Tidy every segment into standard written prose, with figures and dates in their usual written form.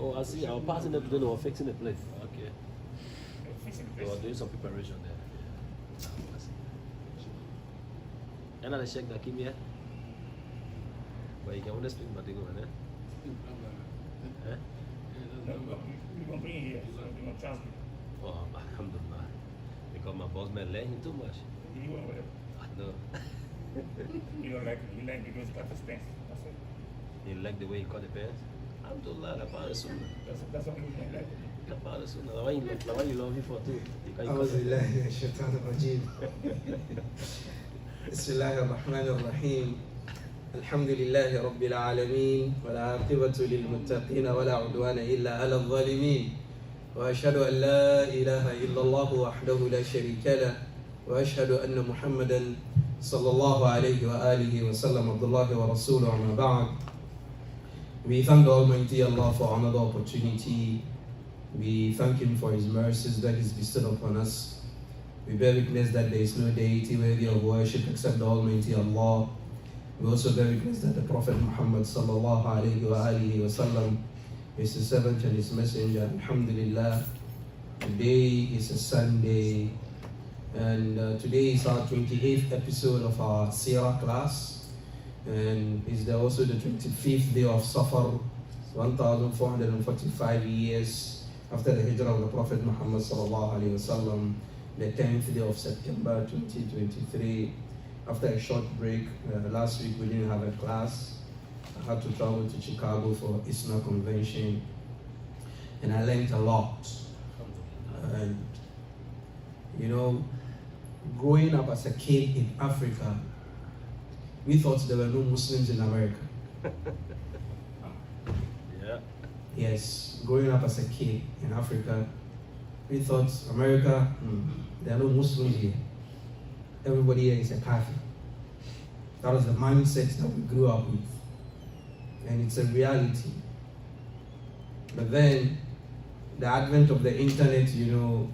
Oh, I see. I'll pass in the plate or fixing the plate. Okay. So doing some preparation there. And I check that here. But you can only speak about the go there. Oh, alhamdulillah. Because my boss man let him too much. I know. You don't like the way he cut his pants. That's it. You like the way he cut the pants? Alhamdulillah, that's what you like. Why you love him for too? أعوذ بالله من الشيطان الرجيم. بسم الله الرحمن الرحيم. الحمد لله رب العالمين والعاقبة للمتقين ولا عدوان إلا على الظالمين وأشهد أن لا إله إلا الله وحده لا شريك له وأشهد أن محمدا صلى الله عليه وآله وسلم عبد الله ورسوله أما بعد. We thank the Almighty Allah for another opportunity. We thank Him for His mercies that He's bestowed upon us. We bear witness that there is no deity worthy of worship except the Almighty Allah. We also bear witness that the Prophet Muhammad sallallahu alayhi wa alihi wa sallam is His servant and His messenger. Alhamdulillah. Today is a Sunday, and today is our 28th episode of our Sirah class. And it's also the 25th day of Safar, 1445 years after the hijrah of the Prophet Muhammad sallallahu alaihi wasallam, the 10th day of September 2023. After a short break, last week we didn't have a class. I had to travel to Chicago for ISNA convention, and I learned a lot. And you know, growing up as a kid in Africa, we thought there were no Muslims in America. Yeah. Yes, growing up as a kid in Africa, we thought America, there are no Muslims here. Everybody here is a Kafir. That was the mindset that we grew up with. And it's a reality. But then, the advent of the internet, you know,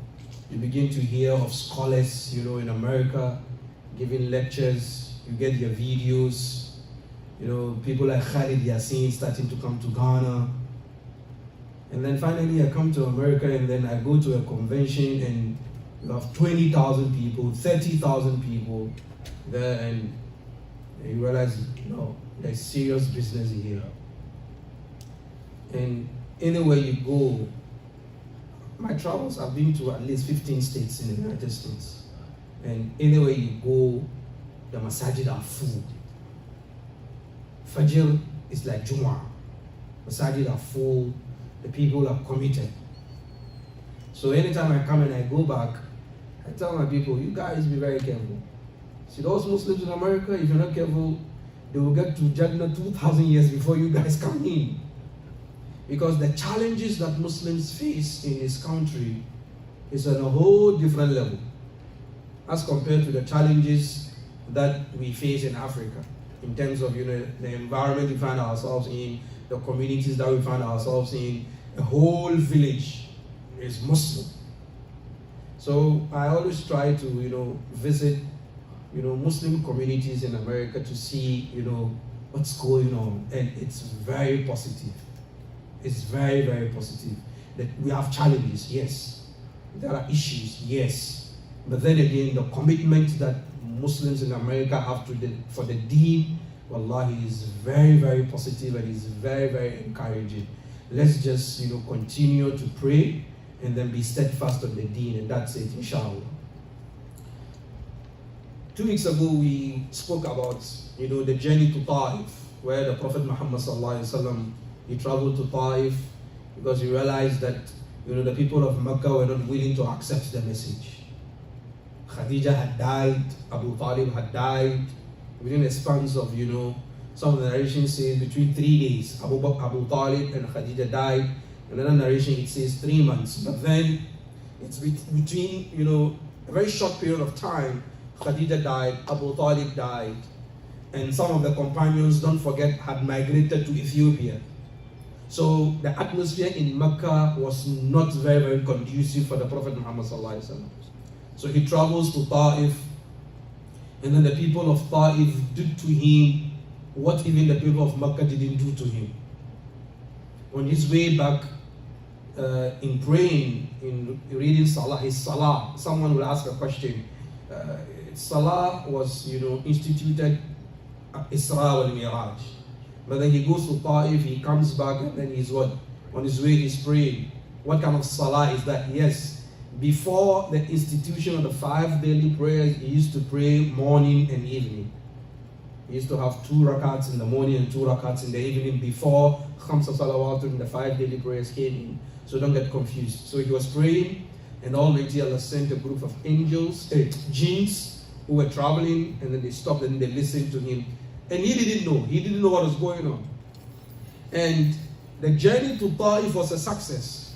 you begin to hear of scholars, you know, in America giving lectures. You get your videos, you know, people like Khalid Yassin starting to come to Ghana. And then finally I come to America, and then I go to a convention, and you have 20,000 people, 30,000 people there, and you realize, no, there's serious business here. And anywhere you go, my travels, I've been to at least 15 states in the United States. And anywhere you go, the Masjid are full. Fajr is like Jumu'ah. Masjid are full. The people are committed. So anytime I come and I go back, I tell my people, you guys be very careful. See, those Muslims in America, if you're not careful, they will get to Jannah 2,000 years before you guys come in. Because the challenges that Muslims face in this country is on a whole different level as compared to the challenges that we face in Africa, in terms of, you know, the environment we find ourselves in, the communities that we find ourselves in. The whole village is Muslim. So I always try to, you know, visit, you know, Muslim communities in America to see, you know, what's going on, and it's very positive. It's very, very positive. That we have challenges, yes. There are issues, yes. But then again, the commitment that Muslims in America have for the deen, wallahi, is very, very positive, and is very, very encouraging. Let's just, you know, continue to pray and then be steadfast on the deen, and that's it, inshallah. 2 weeks ago, we spoke about, you know, the journey to Ta'if, where the Prophet Muhammad sallallahu alaihi wasallam he traveled to Ta'if because he realized that the people of Mecca were not willing to accept the message. Khadija had died, Abu Talib had died. Within a span of, some of the narration says between 3 days, Abu Talib and Khadija died. Another narration it says 3 months. But then it's between, a very short period of time, Khadija died, Abu Talib died, and some of the companions, don't forget, had migrated to Ethiopia. So the atmosphere in Mecca was not very, very conducive for the Prophet Muhammad sallallahu alaihi wasallam. So he travels to Ta'if, and then the people of Ta'if did to him what even the people of Mecca didn't do to him. On his way back, in praying, in reading his Salah, someone will ask a question. Salah was, instituted at Israi and Miraaj. But then he goes to Ta'if, he comes back, and then he's what? On his way he's praying. What kind of Salah is that? Yes, before the institution of the 5 daily prayers, he used to pray morning and evening. He used to have 2 rakats in the morning and 2 rakats in the evening before Khamsa Salawat and the 5 daily prayers came in. So don't get confused. So he was praying, and Almighty Allah sent a group of angels, jinns, who were traveling, and then they stopped and they listened to him. And he didn't know what was going on. And the journey to Ta'if was a success.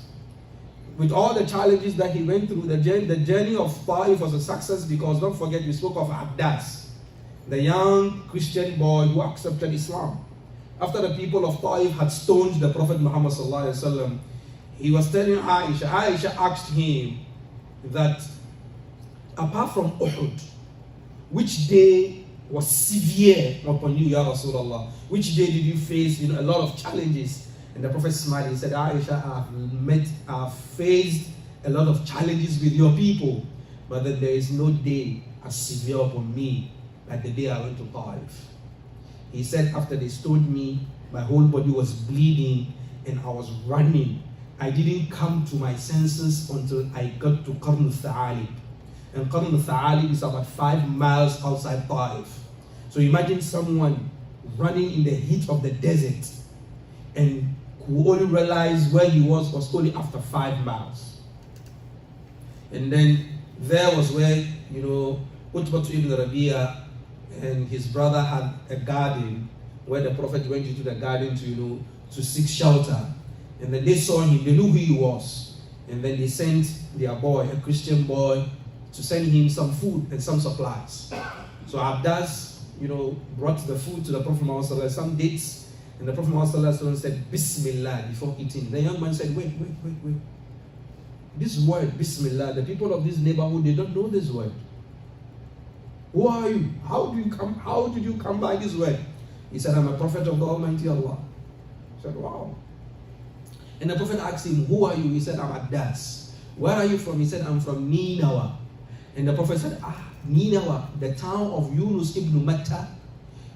With all the challenges that he went through, the journey of Ta'if was a success because, don't forget, we spoke of Abdas, the young Christian boy who accepted Islam. After the people of Ta'if had stoned the Prophet Muhammad sallallahu alaihi wasallam, he was telling Aisha. Aisha asked him that apart from Uhud, which day was severe upon you, Ya Rasulullah? Which day did you face a lot of challenges? And the Prophet smiled. He said, Aisha, I've faced a lot of challenges with your people, but that there is no day as severe upon me like the day I went to Ta'if. He said, after they stoned me, my whole body was bleeding and I was running. I didn't come to my senses until I got to Qarn al-Tha'alib. And Qarn al-Tha'alib is about 5 miles outside Ta'if. So imagine someone running in the heat of the desert and who only realized where he was only after 5 miles. And then there was where, Utbah ibn Rabi'a and his brother had a garden where the Prophet went into the garden to seek shelter. And then they saw him, they knew who he was. And then they sent their boy, a Christian boy, to send him some food and some supplies. So Abdas, brought the food to the Prophet Muhammad, some dates, and the Prophet Muhammad said, Bismillah, before eating. The young man said, wait. This word, Bismillah, the people of this neighborhood, they don't know this word. Who are you? How did you come by this word? He said, I'm a prophet of the Almighty Allah. He said, wow. And the Prophet asked him, who are you? He said, I'm Abdas. Where are you from? He said, I'm from Ninawa. And the Prophet said, Ninawa, the town of Yunus ibn Matta.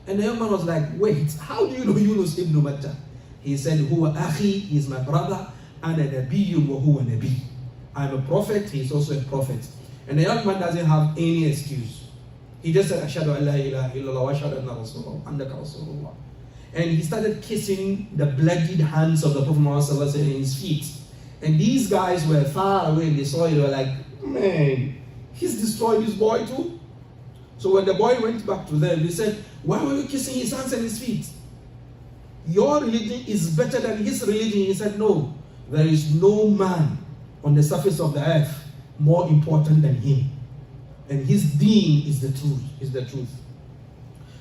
And the young man was like, wait, how do you know Yunus ibn Matta? He said, Huwa akhi, he's my brother, and a nabiyyun wa huwa nabi. I'm a prophet, he's also a prophet. And the young man doesn't have any excuse. He just said, Ashhadu an la ilaha illallah wa ashhadu anna Rasulullah, annaka Rasulullah. And he started kissing the bloodied hands of the Prophet Muhammad in his feet. And these guys were far away and they saw it, they were like, man, he's destroyed this boy too. So when the boy went back to them, they said, why were you kissing his hands and his feet? Your religion is better than his religion. He said, no, there is no man on the surface of the earth more important than him. And his deen is the truth.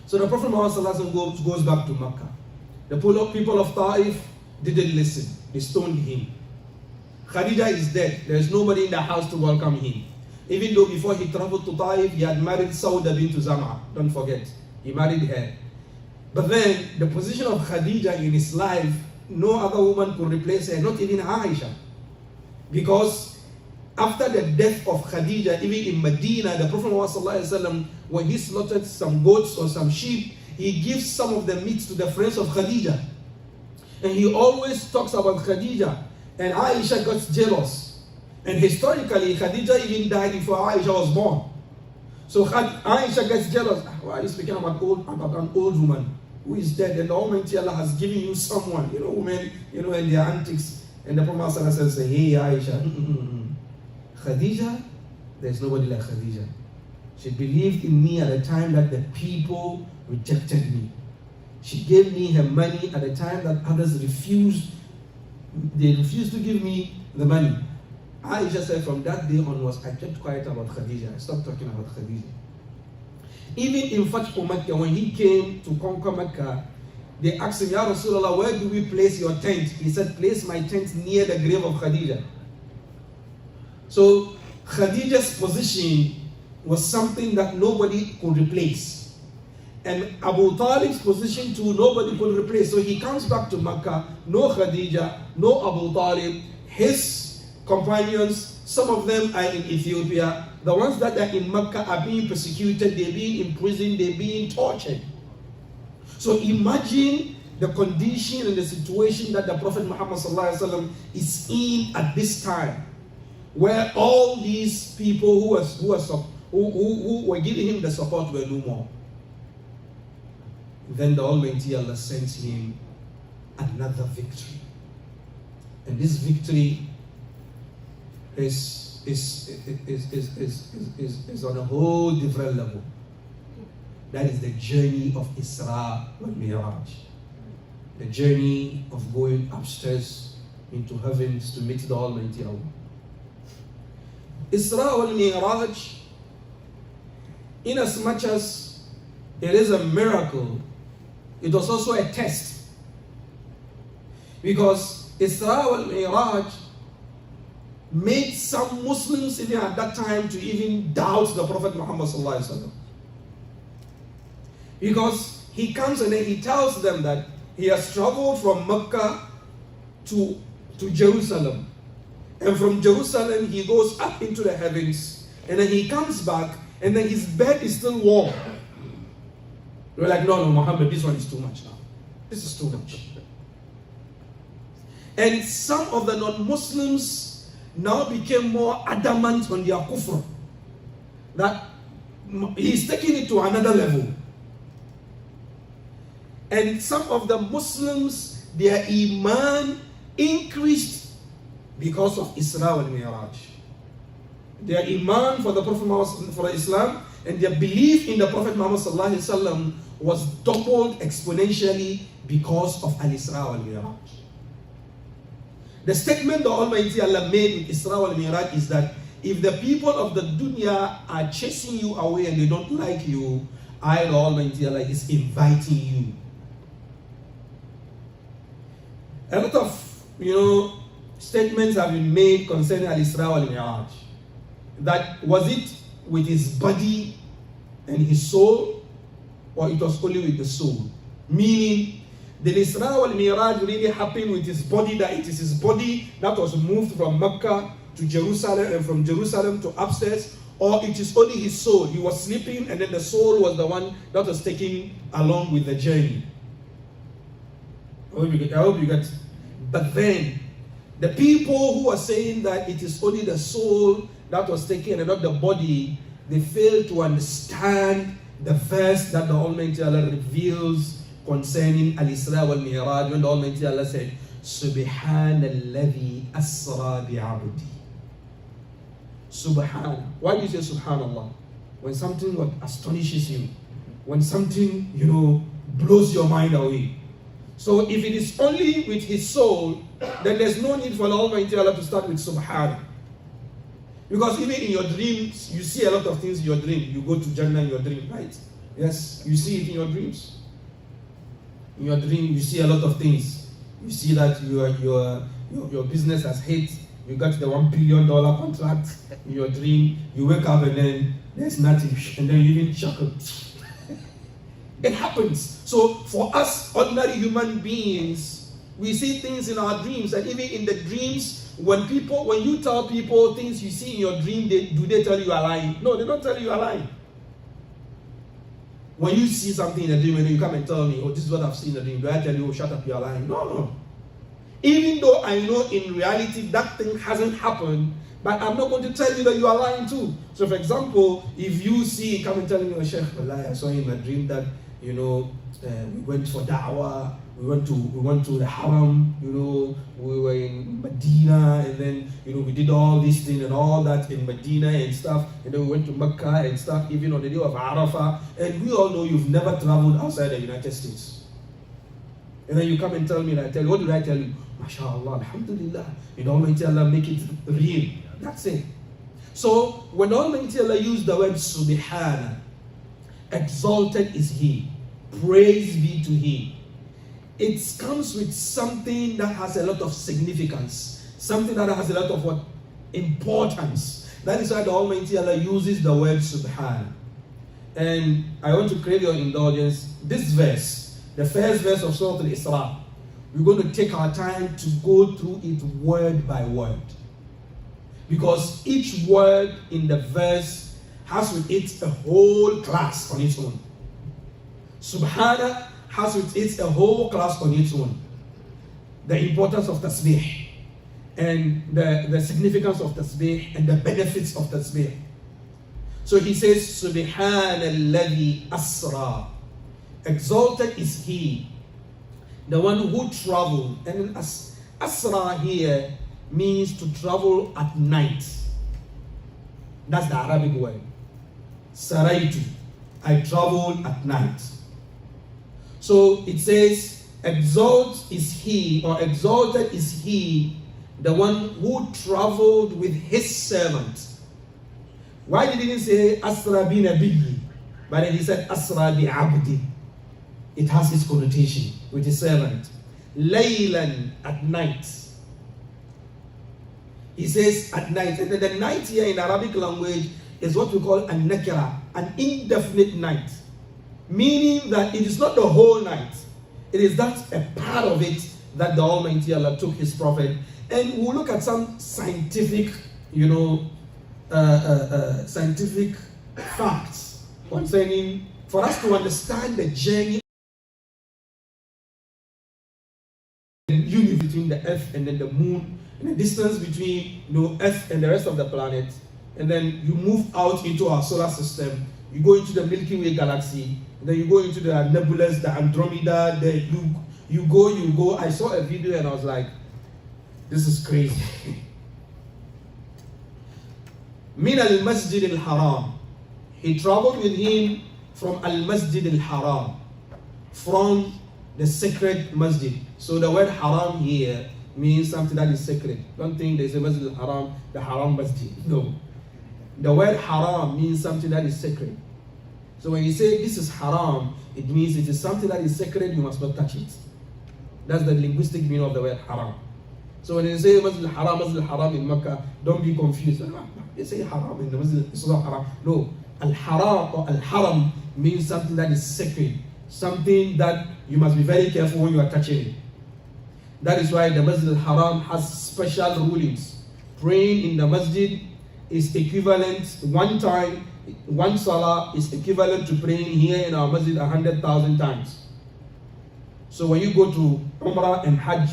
So the Prophet Muhammad goes back to Mecca. The people of Ta'if didn't listen. They stoned him. Khadija is dead. There is nobody in the house to welcome him. Even though before he traveled to Ta'if, he had married Sauda bint Zam'a. Don't forget. He married her. But then, the position of Khadija in his life, no other woman could replace her, not even Aisha. Because after the death of Khadija, even in Medina, the Prophet ﷺ, when he slaughtered some goats or some sheep, he gives some of the meats to the friends of Khadija. And he always talks about Khadija. And Aisha got jealous. And historically, Khadija even died before Aisha was born. So Aisha gets jealous. Why are you speaking about an old woman? who is dead, and the Almighty Allah has given you someone. You know, women, and their antics. And the Prophet says, hey Aisha, Khadija, there's nobody like Khadija. She believed in me at a time that the people rejected me. She gave me her money at a time that others refused. They refused to give me the money. Aisha said, from that day onwards, I kept quiet about Khadija. I stopped talking about Khadija. Even in Fathu Makkah, when he came to conquer Makkah, they asked him, Ya Rasulullah, where do we place your tent? He said, place my tent near the grave of Khadija. So Khadija's position was something that nobody could replace. And Abu Talib's position too, nobody could replace. So he comes back to Makkah, no Khadija, no Abu Talib. His companions, some of them are in Ethiopia. The ones that are in Makkah are being persecuted, they're being imprisoned, they're being tortured. So imagine the condition and the situation that the Prophet Muhammad ﷺ is in at this time, where all these people who were giving him the support were no more. Then the Almighty Allah sends him another victory. And this victory is on a whole different level. That is the journey of Isra and Miraaj. The journey of going upstairs into heavens to meet the Almighty Allah. Isra and Miraaj, in as much as it is a miracle, it was also a test. Because Isra and Miraaj made some Muslims even at that time to even doubt the Prophet Muhammad sallallahu alaihi wasallam. Because he comes and then he tells them that he has traveled from Mecca to Jerusalem. And from Jerusalem he goes up into the heavens. And then he comes back and then his bed is still warm. We're like, no, Muhammad, this one is too much now. This is too much. And some of the non-Muslims now became more adamant on their kufr. That he's taking it to another level. And some of the Muslims, their iman increased because of Isra and Miraaj. Their iman for the Prophet Muhammad, for Islam, and their belief in the Prophet Muhammad sallallahu alaihi wasallam was doubled exponentially because of Al-Isra and Miraaj. The statement the Almighty Allah made with Isra and Miraaj is that if the people of the dunya are chasing you away and they don't like you, I, the Almighty Allah, is inviting you. A lot of, statements have been made concerning Al-Isra and Miraaj. That was it with his body and his soul, or it was only with the soul? Meaning, the Isra and Miraaj really happened with his body, that it is his body that was moved from Mecca to Jerusalem and from Jerusalem to upstairs, or it is only his soul. He was sleeping and then the soul was the one that was taken along with the journey. I hope you get. But then, the people who are saying that it is only the soul that was taken and not the body, they fail to understand the verse that the Almighty Allah reveals concerning Al-Isra wal-Mi'raj, when the Almighty Allah said, Subhanalladhi asra bi'abdi. Subhan. Why do you say Subhanallah? When something astonishes you, when something, blows your mind away. So if it is only with his soul, then there's no need for the Almighty Allah to start with Subhan. Because even in your dreams, you see a lot of things in your dream. You go to Jannah in your dream, right? Yes, you see it in your dreams. In your dream, you see a lot of things. You see that your business has hit. You got the $1 billion contract in your dream. You wake up and then there's nothing. And then you even chuckle. It happens. So for us ordinary human beings, we see things in our dreams. And even in the dreams, when you tell people things you see in your dream, do they tell you are lying? No, they don't tell you are lying. When you see something in a dream and you come and tell me, oh, this is what I've seen in a dream, do I tell you, oh, shut up, you are lying? No. Even though I know in reality that thing hasn't happened, but I'm not going to tell you that you are lying too. So for example, if you come and tell me, oh, Sheikh, I saw in a dream that, we went for da'wah, we went to the Haram, we were in Medina, and then we did all these things and all that in Medina and stuff, and then we went to Mecca and stuff, even on the day of Arafah, and we all know you've never traveled outside the United States. And then you come and tell me, and I tell you, what did I tell you? MashaAllah, Alhamdulillah, Almighty Allah make it real. That's it. So when Almighty Allah used the word Subhana, exalted is He, praise be to He, it comes with something that has a lot of significance, something that has a lot of importance. That is why the Almighty Allah uses the word Subhana. And I want to crave your indulgence. This verse, the first verse of Surah Al-Isra, we're going to take our time to go through it word by word. Because each word in the verse has with it a whole class on its own. Subhana has with it a whole class on its own. The importance of tasbih, and the significance of tasbih, and the benefits of tasbih. So he says, Subhanalladhi asra. Exalted is He, the one who traveled. And asra here means to travel at night. That's the Arabic word. Saraitu. I traveled at night. So it says, exalted is He, the one who traveled with His servant. Why did he didn't say Asra bi Nabiyyi, but then he said Asra bi Abdi? It has its connotation with His servant. Laylan, at night. He says at night, and then the night here in Arabic language is what we call an nakira, an indefinite night. Meaning that it is not the whole night. It is that a part of it that the Almighty Allah took His Prophet. And we'll look at some scientific, scientific facts concerning, for us to understand the journey and unity between the Earth and then the Moon, and the distance between Earth and the rest of the planet. And then you move out into our solar system. You go into the Milky Way galaxy. Then you go into the nebulas, the Andromeda, you go. I saw a video and I was like, this is crazy. Min al-Masjid al-Haram. He traveled with him from al-Masjid al-Haram, from the sacred masjid. So the word haram here means something that is sacred. Don't think there's a Masjid al-Haram, the Haram Masjid. No. The word haram means something that is sacred. So when you say this is haram, it means it is something that is sacred, you must not touch it. That's the linguistic meaning of the word haram. So when you say Masjid al-Haram in Mecca, don't be confused. They say haram in the Masjid, it's not haram. No, al-haram or al-haram means something that is sacred, something that you must be very careful when you are touching it. That is why the Masjid al-Haram has special rulings. Praying in the masjid is equivalent, one salah is equivalent to praying here in our masjid 100,000 times. So when you go to Umrah and Hajj,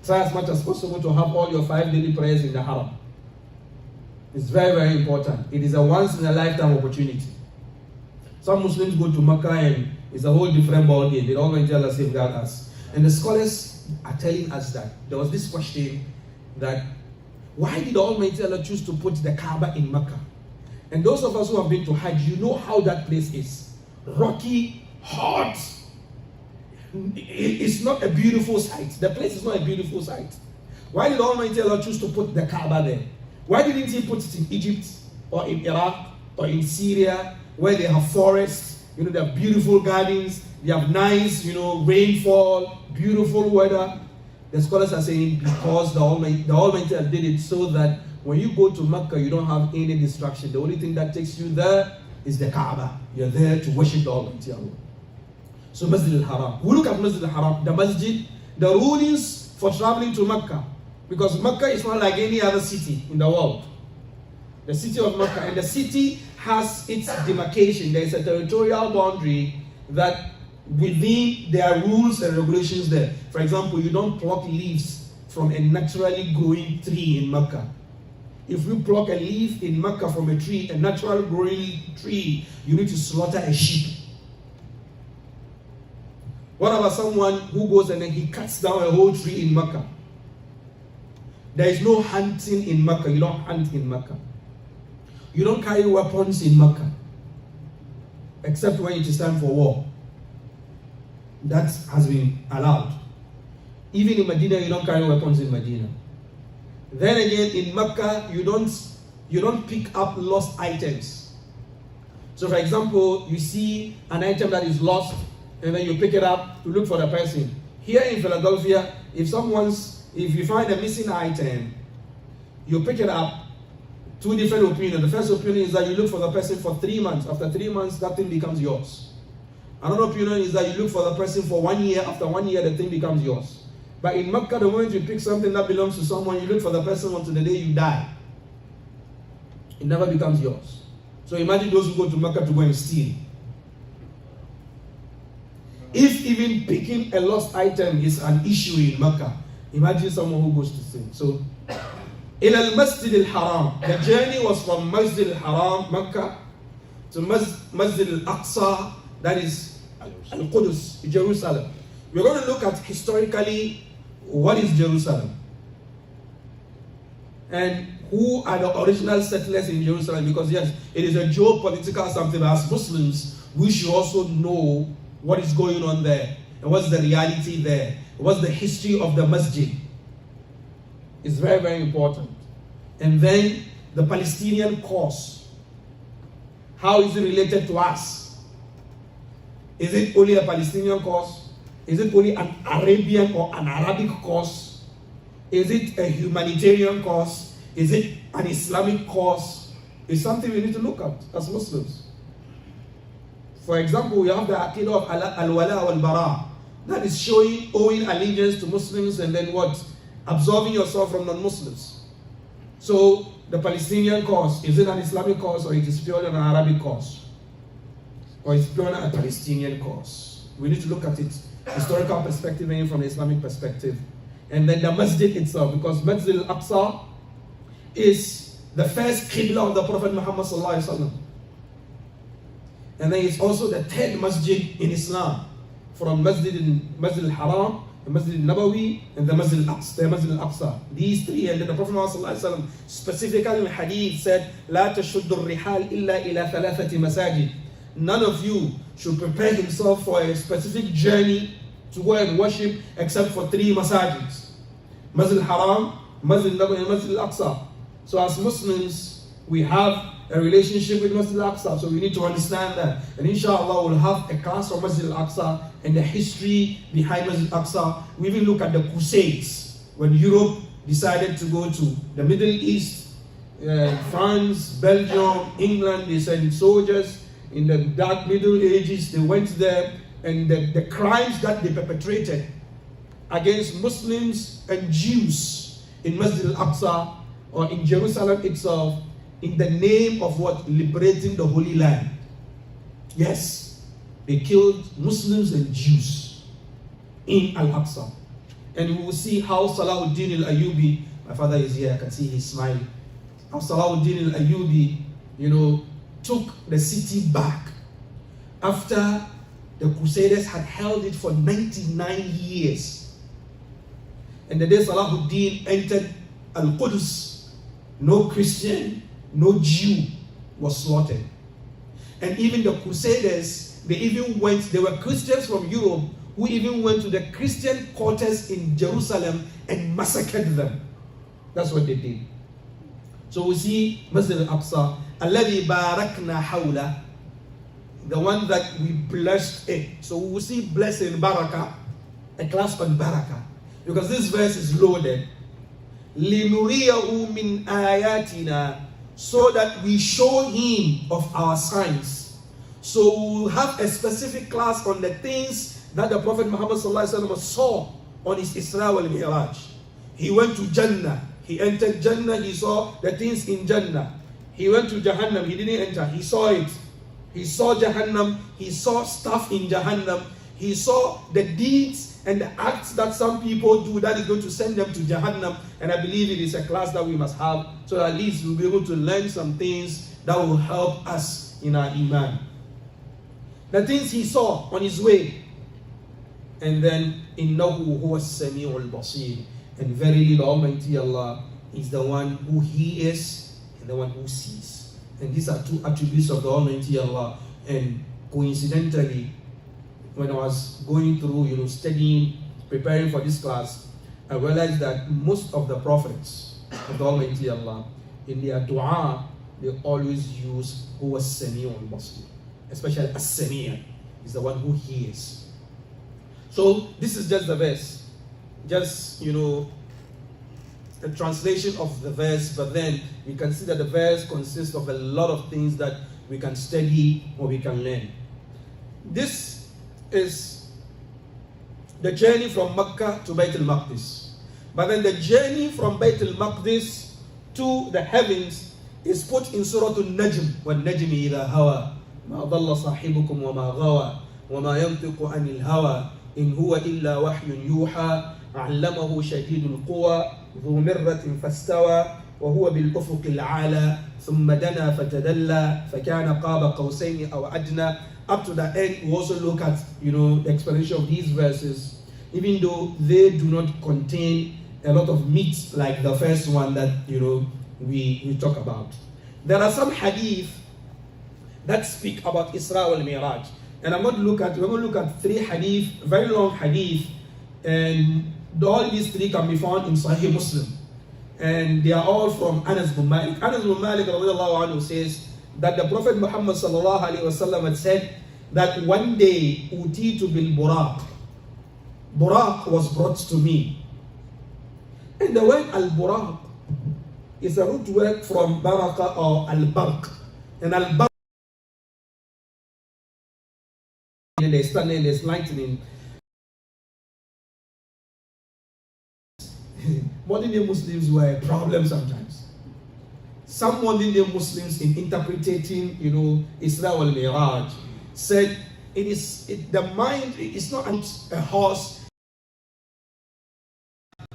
try as much as possible to have all your 5 daily prayers in the Haram. It's very, very important. It is a once in a lifetime opportunity. Some Muslims go to Mecca and it's a whole different ball game. They don't Allah safeguard us. And the scholars are telling us that there was this question that why did Almighty Allah choose to put the Kaaba in Mecca? And those of us who have been to Hajj, you know how that place is. Rocky, hot. It's not a beautiful sight. The place is not a beautiful sight. Why did Almighty Allah choose to put the Kaaba there? Why didn't He put it in Egypt or in Iraq or in Syria where they have forests, they have beautiful gardens, they have nice, rainfall, beautiful weather? The scholars are saying because the Almighty Allah did it so that when you go to Mecca, you don't have any distraction. The only thing that takes you there is the Kaaba. You're there to worship the Almighty Allah. So Masjid al-Haram. We look at Masjid al-Haram, the masjid, the rulings for traveling to Mecca. Because Mecca is not like any other city in the world. The city of Mecca, and the city has its demarcation. There is a territorial boundary that within there are rules and regulations there. For example, you don't pluck leaves from a naturally growing tree in Mecca. If you pluck a leaf in Mecca from a tree, a natural growing tree, you need to slaughter a sheep. What about someone who goes and then he cuts down a whole tree in Mecca? There is no hunting in Mecca. You don't hunt in Mecca. You don't carry weapons in Mecca, except when it is time for war. That has been allowed. Even in Medina, you don't carry weapons in Medina. Then again, in Mecca, you don't pick up lost items. So for example, you see an item that is lost, and then you pick it up to look for the person. Here in Philadelphia, if you find a missing item, you pick it up. Two different opinions. The first opinion is that you look for the person for 3 months. After 3 months, that thing becomes yours. Another opinion is that you look for the person for 1 year. After 1 year, the thing becomes yours. But in Mecca, the moment you pick something that belongs to someone, you look for the person until the day you die. It never becomes yours. So imagine those who go to Mecca to go and steal. If even picking a lost item is an issue in Mecca, imagine someone who goes to steal. So, إلى المسجد الحرام. The journey was from Masjid al-Haram, Mecca, to Masjid al-Aqsa, that is Al-Qudus, Jerusalem. We're going to look at historically what is Jerusalem and who are the original settlers in Jerusalem, because yes, it is a geopolitical something. As Muslims, we should also know what is going on there and what's the reality there, what's the history of the Masjid. It's very, very important. And then the Palestinian cause. How is it related to us? Is it only a Palestinian cause? Is it only an Arabian or an Arabic cause? Is it a humanitarian cause? Is it an Islamic cause? It's something we need to look at as Muslims. For example, we have the Aqidah of Al-Wala wal-Bara. That is owing allegiance to Muslims and then what? Absolving yourself from non-Muslims. So the Palestinian cause, is it an Islamic cause or it is purely an Arabic cause? Or it's purely a Palestinian cause? We need to look at it historical perspective and from the Islamic perspective. And then the Masjid itself, because Masjid al-Aqsa is the first Qibla of the Prophet Muhammad sallallahu alaihi wasallam. And then it's also the third Masjid in Islam, from Masjid al-Haram, the Masjid al-Nabawi, and the Masjid al-Aqsa. These three, and then the Prophet ﷺ specifically in Hadith said, لا تشد الرحال إلا إلى ثلاثة مساجد. None of you should prepare himself for a specific journey to go and worship except for 3 masajids. Masjid al-Haram, Masjid al-Nabawi, and Masjid al-Aqsa. So as Muslims, we have a relationship with Masjid al-Aqsa, so we need to understand that. And inshallah, we'll have a class on Masjid al-Aqsa and the history behind Masjid al-Aqsa. We will look at the Crusades, when Europe decided to go to the Middle East, France, Belgium, England. They sent soldiers in the dark Middle Ages. They went there, and the crimes that they perpetrated against Muslims and Jews in Masjid al-Aqsa or in Jerusalem itself, in the name of what? Liberating the Holy Land. Yes, they killed Muslims and Jews in Al-Aqsa. And we will see how Salahuddin al-Ayyubi, my father is here, I can see he's smiling, how Salahuddin al-Ayyubi, took the city back after the Crusaders had held it for 99 years. And the day Salahuddin entered Al-Qudus, no Christian, no Jew was slaughtered. And even the Crusaders, they were Christians from Europe who even went to the Christian quarters in Jerusalem and massacred them. That's what they did. So we see Masjid al-Aqsa, الَّذِي بَارَكْنَا حَوْلَهُ, the one that we blessed it. So we will see blessing, barakah, a class on barakah. Because this verse is loaded. لِنُرِيَهُ مِنْ آيَاتِنَا, so that we show him of our signs. So we will have a specific class on the things that the Prophet Muhammad saw on his Israi wal Miraaj. He went to Jannah, he entered Jannah, he saw the things in Jannah. He went to Jahannam, he didn't enter, he saw it. He saw Jahannam, he saw stuff in Jahannam, he saw the deeds and the acts that some people do that is going to send them to Jahannam. And I believe it is a class that we must have, so that at least we'll be able to learn some things that will help us in our Iman. The things he saw on his way. And then, إِنَّهُ هُوَ السَّمِيعُ الْبَصِيرُ. And verily the Almighty Allah is the one who He is and the one who sees. And these are two attributes of the Almighty Allah. And coincidentally, when I was going through, studying, preparing for this class, I realized that most of the prophets of the Almighty Allah, in their dua, they always use huwa as-sami'u al-basir. Especially as-sami' is the one who hears. So this is just the verse. Just, a translation of the verse, but then we can see that the verse consists of a lot of things that we can study or we can learn. This is the journey from Mecca to Bayt al-Maqdis. But then the journey from Bayt al-Maqdis to the heavens is put in Surah Al-Najm. وَالنَّجْمِ إِذَا هَوَى مَا ضَلَّ صَاحِبُكُمْ وَمَا غَوَى وَمَا يَنطِقُ عَنِ الْهَوَى إِنْ هُوَ إِلَّا وَحْيٌ يُوحَى عَلَّمَهُ شَدِيدُ الْقُوَى ذُو مِرَّةٍ فَاسْتَوَى وهو بالأفق الأعلى ثم دنا فتدلى فكان قاب قوسين أو أدنى. Up to the end, we also look at the explanation of these verses, even though they do not contain a lot of meat like the first one that we talk about. There are some hadith that speak about Isra and Miraaj, and we're going to look at three hadith, very long hadith, and all these three can be found in Sahih Muslim. And they are all from Anas bin Malik. Anas bin Malik radiallahu anhu says that the Prophet Muhammad sallallahu alaihi wasallam had said that one day utitu bil buraq. Buraq was brought to me. And the word al-buraq is a root word from baraka or al-barq. And al-barq, and there's thunder and there's lightning. Modern day Muslims were a problem sometimes. Some modern day Muslims, in interpreting, Isra wal Miraaj, said the mind is not a horse,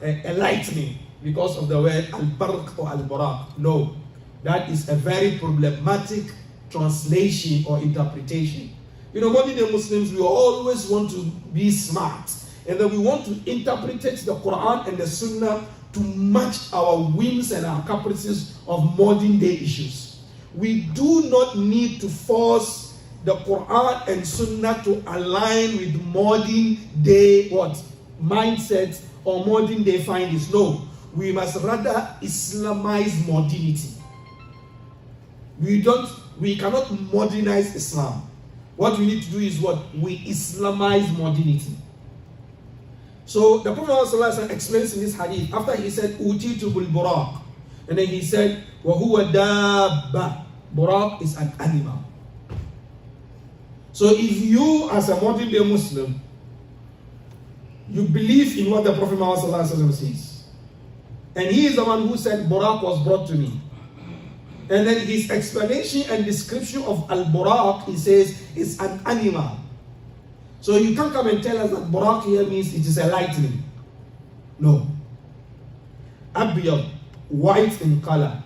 a lightning, because of the word al-barq or al-buraq. No, that is a very problematic translation or interpretation. Modern day Muslims, we always want to be smart. And then we want to interpret the Quran and the Sunnah to match our whims and our caprices of modern day issues. We do not need to force the Quran and Sunnah to align with modern day mindsets or modern day findings. No, we must rather Islamize modernity. We cannot modernize Islam. What we need to do is we Islamize modernity. So the Prophet ﷺ explains in this hadith, after he said, Utitu bil buraq, and then he said, Wahuwa dabba. Buraq is an animal. So if you, as a modern day Muslim, you believe in what the Prophet ﷺ says, and he is the one who said, Buraq was brought to me. And then his explanation and description of al-buraq, he says, is an animal. So you can't come and tell us that buraq here means it is a lightning. No. Abyad, white in color.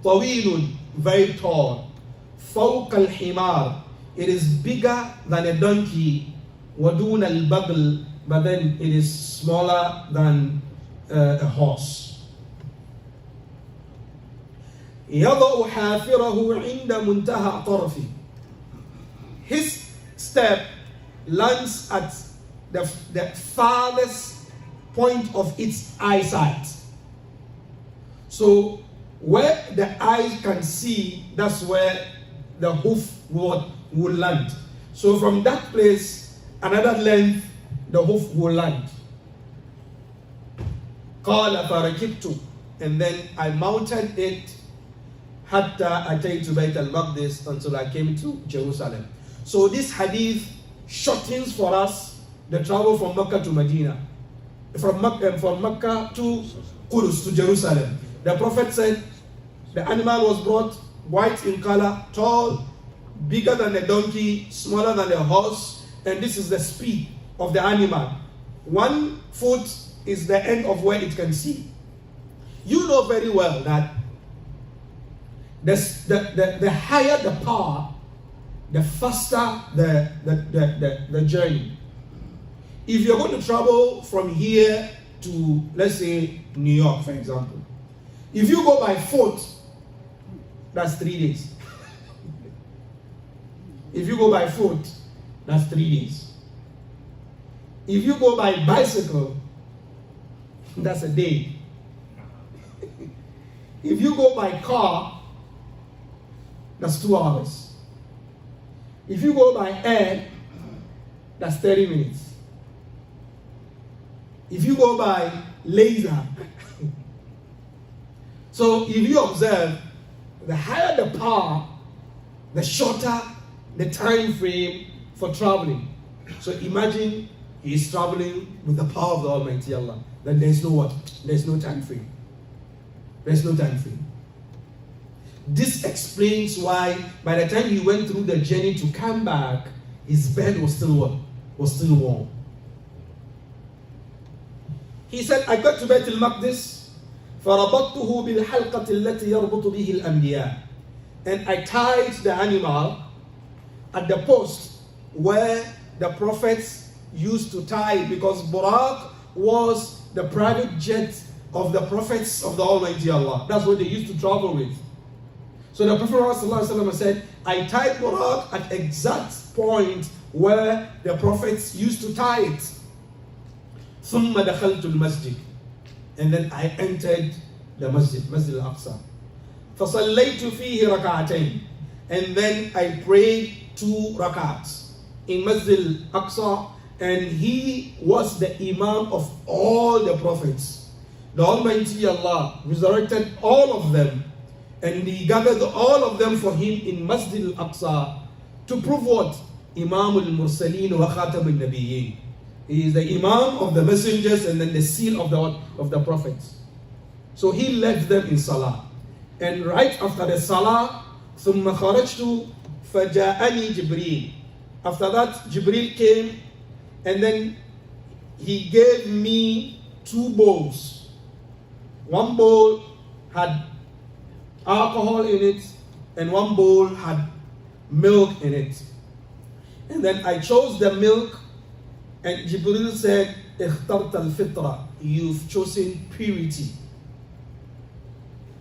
Tawilun, very tall. Fawq al-himar, it is bigger than a donkey. Wadun al-bagl, but then it is smaller than a horse. يضع حافره عند منتهى طرفه. His step lands at the farthest point of its eyesight. So where the eye can see, that's where the hoof will land. So from that place, another length, the hoof will land. قال فركبت, and then I mounted it hatta ataytu Bayt al-Maqdis, until I came to Jerusalem. So this hadith shortens for us the travel from Mecca to Medina, from Mecca to Qudus, to Jerusalem. The Prophet said the animal was brought, white in color, tall, bigger than a donkey, smaller than a horse, and this is the speed of the animal. 1 foot is the end of where it can see. You know very well that the higher the power, the faster the journey. if you're going to travel from here to, let's say, New York, for example, if you go by foot, that's 3 days. If you go by foot, that's 3 days. If you go by bicycle, that's a day. If you go by car, that's 2 hours. If you go by air, that's 30 minutes. If you go by laser, so if you observe, the higher the power, the shorter the time frame for traveling. So imagine he is traveling with the power of the Almighty Allah. Then there's no what? There's no time frame. There's no time frame. This explains why by the time he went through the journey to come back, his bed was still what? Was still warm. He said, I got to Bayt al-Maqdis, فَرَبَطْتُهُ بِالْحَلْقَةِ الَّتِي يَرْبُطُ بِهِ الْأَنْبِيَاءِ, and I tied the animal at the post where the prophets used to tie, because Buraq was the private jet of the prophets of the Almighty Allah. That's what they used to travel with. So the Prophet ﷺ said, I tied Buraq at exact point where the prophets used to tie it. ثُمَّ دَخَلْتُ الْمَسْجِدِ, and then I entered the Masjid, Masjid al-Aqsa. فَصَلَّيْتُ فِيهِ رَكَعَتَيْنِ, and then I prayed 2 rakats in Masjid al-Aqsa, and he was the Imam of all the prophets. The Almighty Allah resurrected all of them, and he gathered all of them for him in Masjid al-Aqsa to prove what? Imam al-Mursaleen wa Khatam al-Nabiyyin. He is the Imam of the messengers and then the seal of the prophets. So he led them in Salah. And right after the Salah, ثُمَّ خَرَجْتُ فَجَاءَنِي جِبْرِيلٌ. After that, Jibreel came, and then he gave me 2 bowls. One bowl had alcohol in it, and one bowl had milk in it. And then I chose the milk, and Jibreel said, اخترت الفطرة, you've chosen purity.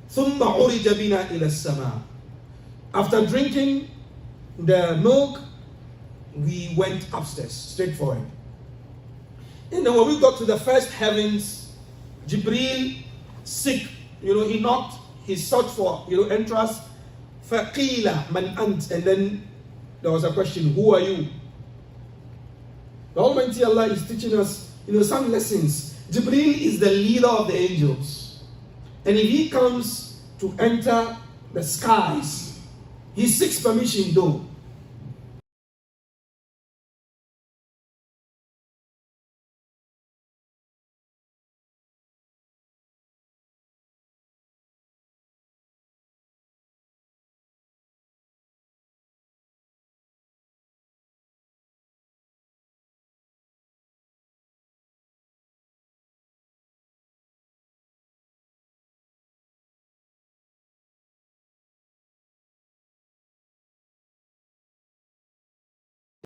ثم عرج بنا إلى السماء. After drinking the milk, we went upstairs, straight forward. And then when we got to the first heavens, Jibreel, sick, he knocked, he sought for, entrance. فَقِيلَ مَنْ أَنْتَ, and then there was a question, who are you? The Almighty Allah is teaching us, some lessons. Jibreel is the leader of the angels. And if he comes to enter the skies, he seeks permission though.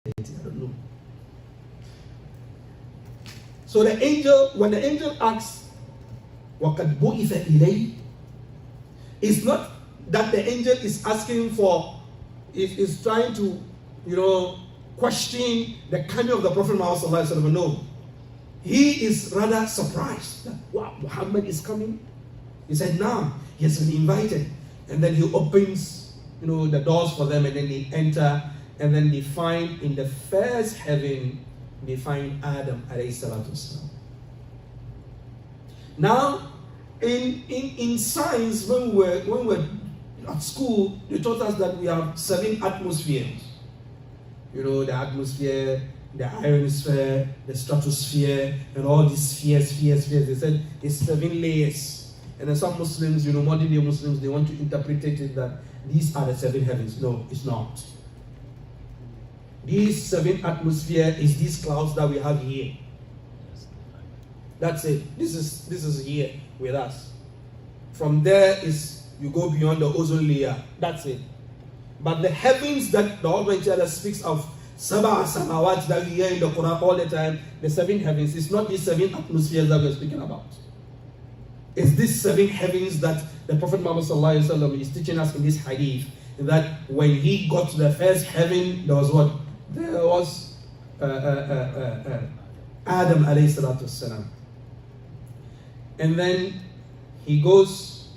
I don't know. So when the angel asks, وَقَدْ بُعِثَ إِلَيْهِ, it's not that the angel is asking for, is trying to, question the coming of the Prophet Muhammad. No. He is rather surprised that, wow, Muhammad is coming. He said, now, he has been invited. And then he opens, the doors for them, and then they enter. And then they find in the first heaven, they find Adam alayhi salatu wasalam. Now, in science, when we were at school, they taught us that we have 7 atmospheres. The atmosphere, the ionosphere, the stratosphere, and all these spheres. They said it's 7 layers. And then some Muslims, modern day Muslims, they want to interpret it that these are the 7 heavens. No, it's not. These 7 atmosphere is these clouds that we have here. That's it. This is here with us. From there is, you go beyond the ozone layer. That's it. But the heavens that the Almighty Allah speaks of, Sab'a samawat that we hear in the Quran all the time, the 7 heavens, it's not these 7 atmospheres that we're speaking about. It's these 7 heavens that the Prophet Muhammad is teaching us in this hadith, that when he got to the first heaven, there was what? There was Adam alayhi salatu wasalam. And then he goes,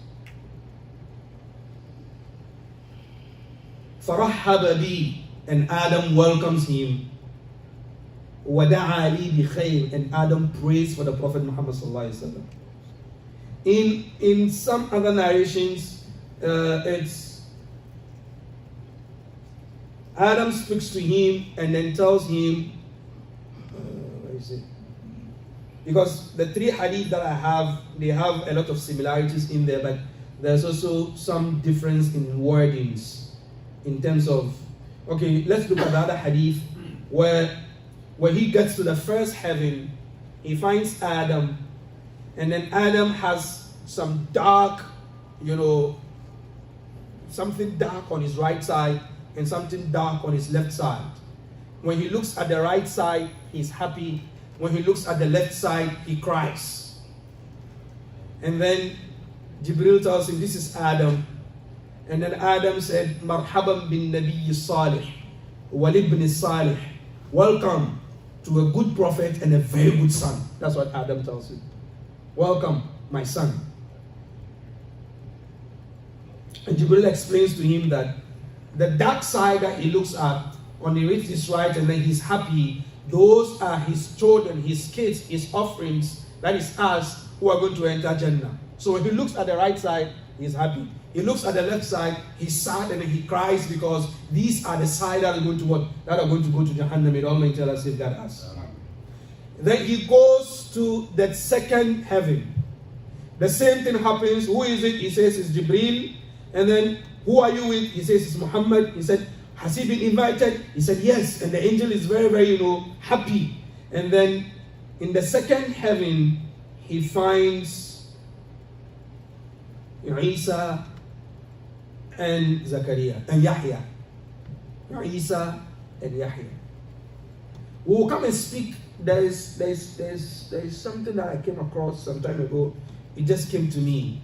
فَرَحَّبَ بِي, and Adam welcomes him. وَدَعَى لِي بِخَيْرٍ, and Adam prays for the Prophet Muhammad sallallahu alaihi wasallam. In some other narrations, it's Adam speaks to him and then tells him, where is it? Because the 3 hadith that I have, they have a lot of similarities in there, but there's also some difference in wordings in terms of, okay, let's look at the other hadith where when he gets to the first heaven, he finds Adam, and then Adam has some dark, something dark on his right side and something dark on his left side. When he looks at the right side, he's happy. When he looks at the left side, he cries. And then Jibril tells him, this is Adam. And then Adam said, Marhaban bin Nabi Salih, Walibn Salih. Welcome to a good prophet and a very good son. That's what Adam tells him. Welcome, my son. And Jibril explains to him that the dark side that he looks at, on the right is right, and then he's happy. Those are his children, his kids, his offerings. That is us who are going to enter Jannah. So when he looks at the right side, he's happy. He looks at the left side, he's sad, and then he cries because these are the side that are going to what? That are going to go to Jahannam. May Almighty Allah safeguard us. Then he goes to that second heaven. The same thing happens. Who is it? He says it's Jibril. And then, who are you with? He says it's Muhammad. He said, has he been invited? He said yes. And the angel is very, very, happy. And then in the second heaven, he finds Isa and Zakaria and Yahya. Isa and Yahya. We will come and speak. There is something that I came across some time ago. It just came to me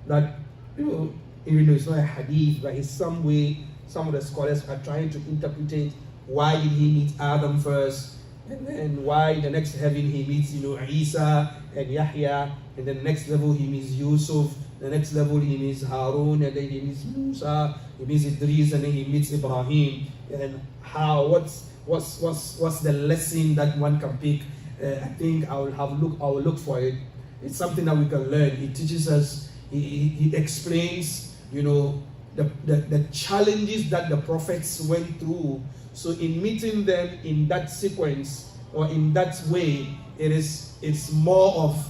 that, even though it's not a hadith, but in some way, some of the scholars are trying to interpret why did he meet Adam first, and then why in the next heaven he meets, Isa and Yahya, and then the next level he meets Yusuf, the next level he meets Harun, and then he meets Musa, he meets Idris, and then he meets Ibrahim, and how, what's the lesson that one can pick? I think I will look for it. It's something that we can learn. It teaches us, he explains, the challenges that the prophets went through. So in meeting them in that sequence or in that way, it's more of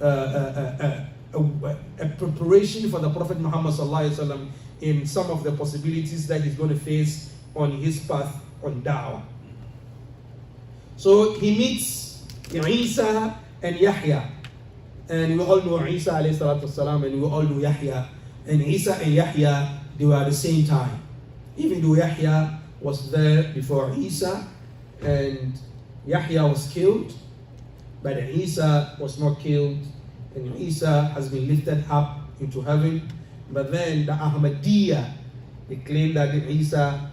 a preparation for the Prophet Muhammad sallallahu alaihi wasallam in some of the possibilities that he's going to face on his path on da'wah. So he meets Isa and Yahya, and we all know Isa alayhi salatu wasalam, and we all know Yahya. And Isa and Yahya, they were at the same time. Even though Yahya was there before Isa, and Yahya was killed, but Isa was not killed, and Isa has been lifted up into heaven. But then the Ahmadiyya, they claim that Isa